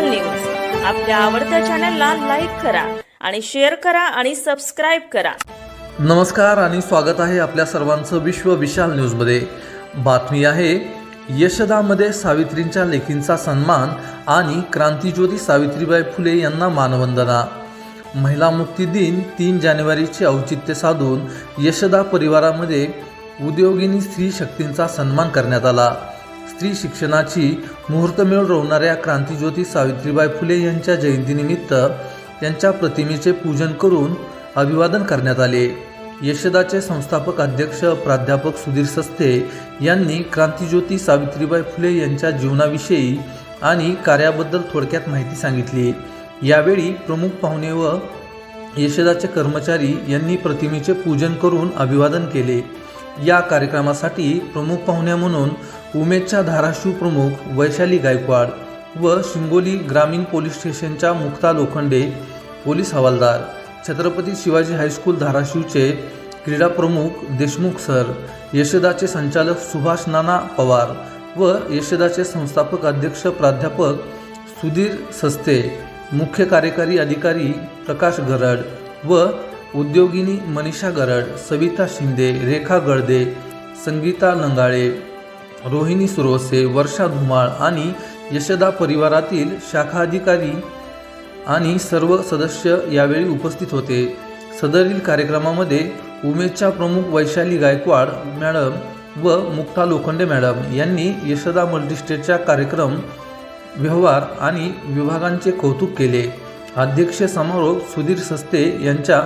विशाल news आपल्या आवडत्या चॅनलला लाईक करा आणि शेअर करा आणि सबस्क्राइब करा। नमस्कार आणि स्वागत आहे आपल्या सर्वांचं विश्व विशाल न्यूजमध्ये। बातमी आहे यशदामध्ये सावित्रींच्या लेकींचा सन्मान आणि क्रांतिज्योती सावित्रीबाई फुले यांना मानवंदना। महिला मुक्ती दिन 3 जानेवारीचे औचित्य साधून यशदा परिवारामध्ये उद्योगिनी स्त्री शक्तींचा सन्मान करण्यात आला। स्त्री शिक्षणाची मुहूर्तमेढ रोवणाऱ्या क्रांतिज्योती सावित्रीबाई फुले यांच्या जयंतीनिमित्त त्यांच्या प्रतिमेचे पूजन करून अभिवादन करण्यात आले। यशदाचे संस्थापक अध्यक्ष प्राध्यापक सुधीर सस्ते यांनी क्रांतिज्योती सावित्रीबाई फुले यांच्या जीवनाविषयी आणि कार्याबद्दल थोडक्यात माहिती सांगितली। यावेळी प्रमुख पाहुणे व यशदाचे कर्मचारी यांनी प्रतिमेचे पूजन करून अभिवादन केले। या कार्यक्रमासाठी प्रमुख पाहुण्या म्हणून उमेदच्या धाराशिव प्रमुख वैशाली गायकवाड व शिंगोली ग्रामीण पोलीस स्टेशनच्या मुक्ता लोखंडे पोलीस हवालदार, छत्रपती शिवाजी हायस्कूल धाराशिवचे क्रीडा प्रमुख देशमुख सर, यशदाचे संचालक सुभाष नाना पवार व यशदाचे संस्थापक अध्यक्ष प्राध्यापक सुधीर सस्ते, मुख्य कार्यकारी अधिकारी प्रकाश गरड व उद्योगिनी मनीषा गरड, सविता शिंदे, रेखा गळदे, संगीता लंगाळे, रोहिणी सुरवसे, वर्षा धुमाळ आणि यशदा परिवारातील शाखा अधिकारी आणि सर्व सदस्य यावेळी उपस्थित होते। सदरील कार्यक्रमामध्ये उमेदच्या प्रमुख वैशाली गायकवाड मॅडम व मुक्ता लोखंडे मॅडम यांनी यशदा मल्टीस्टेटच्या कार्यक्रम व्यवहार आणि विभागांचे कौतुक केले। अध्यक्ष समारोप सुधीर सस्ते यांच्या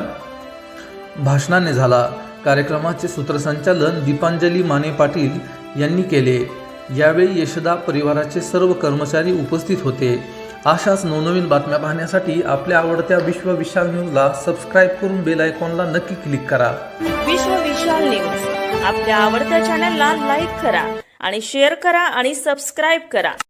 भाषणाने झाला। कार्यक्रमाचे सूत्रसंचालन दीपांजली माने पाटील यांनी केले। यावेळी यशदा परिवाराचे सर्व कर्मचारी उपस्थित होते। अशाच नवनवीन बातम्या पाहण्यासाठी आपल्या आवडत्या विश्व विशाल न्यूजला सबस्क्राइब करून बेल आयकॉनला नक्की क्लिक करा। विश्व विशाल न्यूज आपल्या आवडत्या चॅनलला लाईक करा आणि शेअर करा आणि सबस्क्राइब करा।